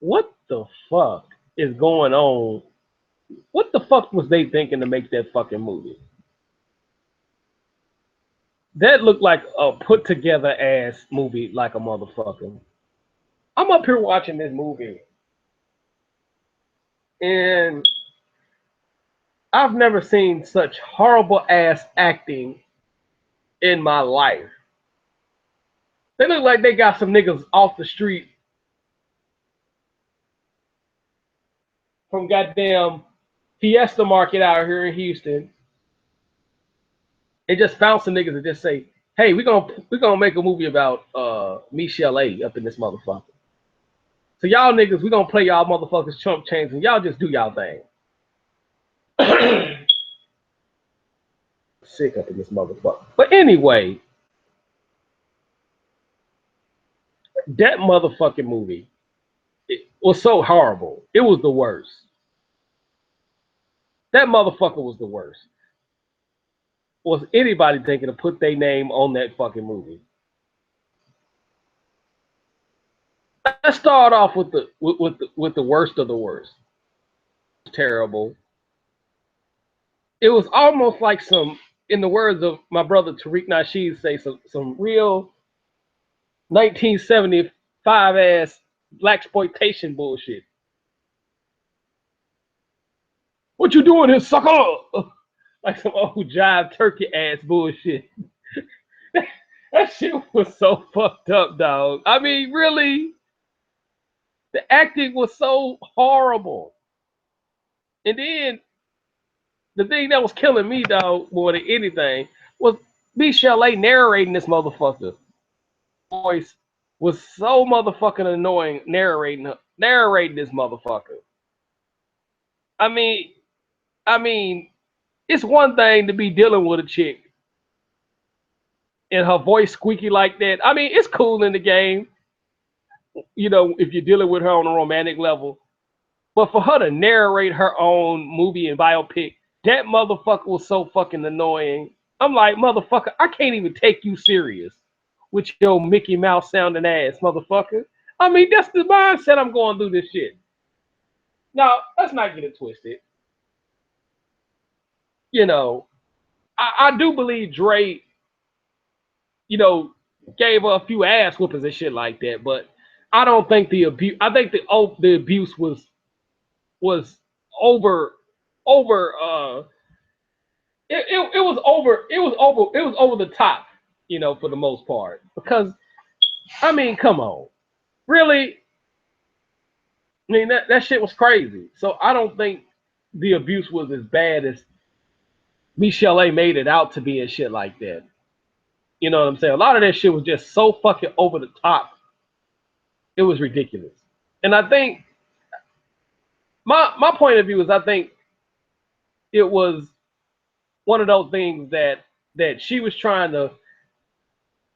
what the fuck is going on? What the fuck was they thinking to make that fucking movie? That looked like a put together ass movie like a motherfucker. I'm up here watching this movie and I've never seen such horrible ass acting in my life. They look like they got some niggas off the street from goddamn Fiesta Market out here in Houston. They just found some niggas that just say, "Hey, we gonna make a movie about michel'le up in this motherfucker. So y'all niggas, we gonna play y'all motherfuckers chump chains and y'all just do y'all thing." Sick up in this motherfucker. But anyway, that motherfucking movie it was so horrible. It was the worst. That motherfucker was the worst. Was anybody thinking to put their name on that fucking movie? Let's start off with the worst of the worst. Terrible. It was almost like some, in the words of my brother Tariq Nasheed, say some real 1975 ass black exploitation bullshit. What you doing here, sucker? Like some old jive turkey ass bullshit. That shit was so fucked up, dog. I mean, really, the acting was so horrible. And then the thing that was killing me, dog, more than anything, was michel'le narrating this motherfucker. Voice was so motherfucking annoying narrating this motherfucker. I mean, I mean, it's one thing to be dealing with a chick and her voice squeaky like that. I mean, it's cool in the game, if you're dealing with her on a romantic level. But for her to narrate her own movie and biopic, that motherfucker was so fucking annoying. I'm like, motherfucker, I can't even take you serious with your Mickey Mouse sounding ass, motherfucker. I mean, that's the mindset I'm going through this shit. Now, let's not get it twisted. You know, I do believe Dre, you know, gave her a few ass whoopings and shit like that, but I don't think the abuse. I think the abuse was over over it was over the top, for the most part. Because I mean, come on, really? I mean that shit was crazy. So I don't think the abuse was as bad as michel'le made it out to be and shit like that. You know what I'm saying? A lot of that shit was just so fucking over the top. It was ridiculous. And I think my point of view is I think it was one of those things that she was trying to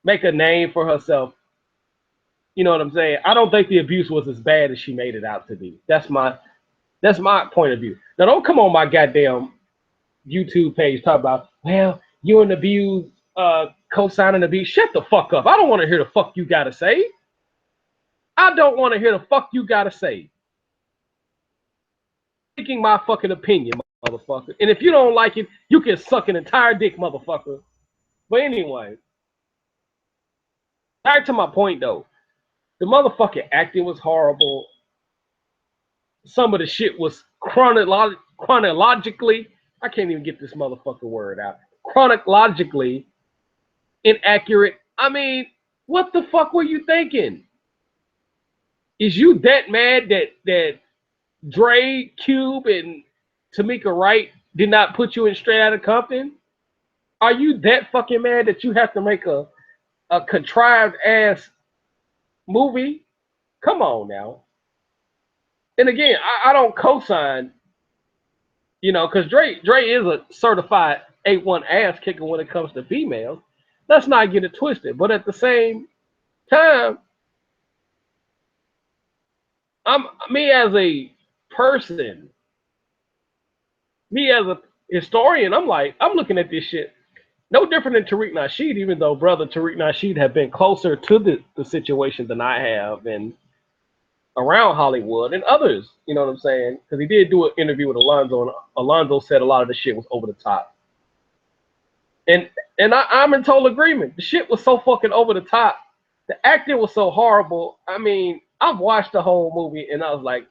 make a name for herself. You know what I'm saying? I don't think the abuse was as bad as she made it out to be. That's my point of view. Now don't come on my goddamn YouTube page talk about, well, you and the views co-signing the abuse. Shut the fuck up. I don't want to hear the fuck you gotta say. I don't want to hear the fuck you gotta say. Taking my fucking opinion, motherfucker. And if you don't like it, you can suck an entire dick, motherfucker. But anyway, back to my point though. The motherfucking acting was horrible. Some of the shit was chronologically. I can't even get this motherfucking word out. Chronologically inaccurate. I mean, what the fuck were you thinking? Is you that mad that Dre, Cube, and Tamika Wright did not put you in Straight Outta Compton? Are you that fucking mad that you have to make a contrived ass movie? Come on now. And again, I don't co-sign, because Dre is a certified A1 ass kicker when it comes to females. Let's not get it twisted. But at the same time, me as a person, me as a historian, I'm looking at this shit no different than Tariq Nasheed, even though brother Tariq Nasheed have been closer to the situation than I have. And around Hollywood and others. You know what I'm saying? Because he did do an interview with Alonzo, and Alonzo said a lot of the shit was over the top. And I'm in total agreement. The shit was so fucking over the top. The acting was so horrible. I mean, I've watched the whole movie and I was like,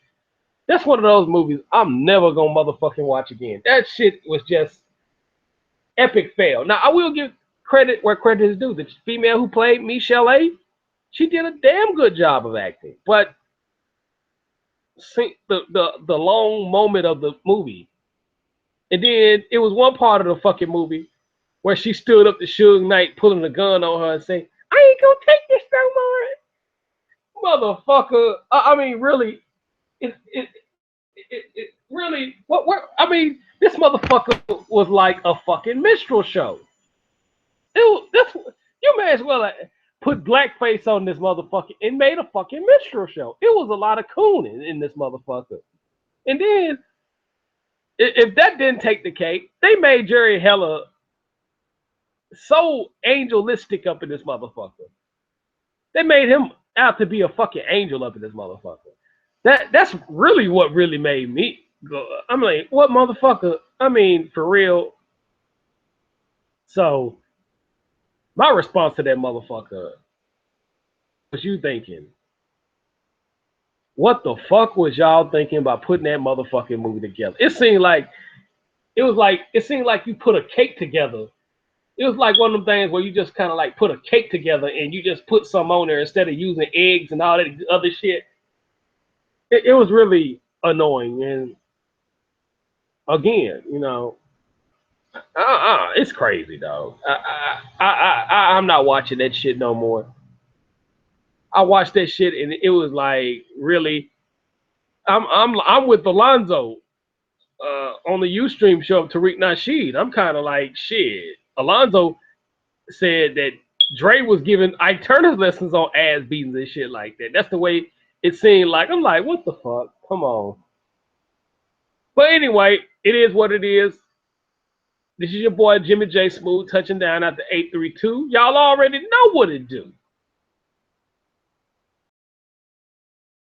that's one of those movies I'm never gonna motherfucking watch again. That shit was just epic fail. Now I will give credit where credit is due. The female who played michel'le, she did a damn good job of acting. But the long moment of the movie, and then it was one part of the fucking movie where she stood up to Suge Knight pulling a gun on her and saying, I ain't gonna take this no more. Motherfucker. I mean, really, it really, what, I mean, this motherfucker was like a fucking minstrel show. You may as well put blackface on this motherfucker and made a fucking minstrel show. It was a lot of cooning in this motherfucker. And then, if that didn't take the cake, they made Jerry Heller so angelistic up in this motherfucker. They made him out to be a fucking angel up in this motherfucker. That's really what really made me go. I'm like, what motherfucker? I mean, for real. So, my response to that motherfucker was you thinking, what the fuck was y'all thinking about putting that motherfucking movie together? It seemed like you put a cake together. It was like one of them things where you just kind of like put a cake together and you just put some on there instead of using eggs and all that other shit. It was really annoying. And again, you know, it's crazy, dog. I'm not watching that shit no more. I watched that shit and it was like, really, I'm with Alonzo on the Ustream show of Tariq Nasheed. I'm kind of like, shit. Alonzo said that Dre was giving Ike Turner lessons on ass beatings and shit like that. That's the way it seemed like. I'm like, what the fuck? Come on. But anyway, it is what it is. This is your boy Jimmy J Smooth touching down at the 832. Y'all already know what it do.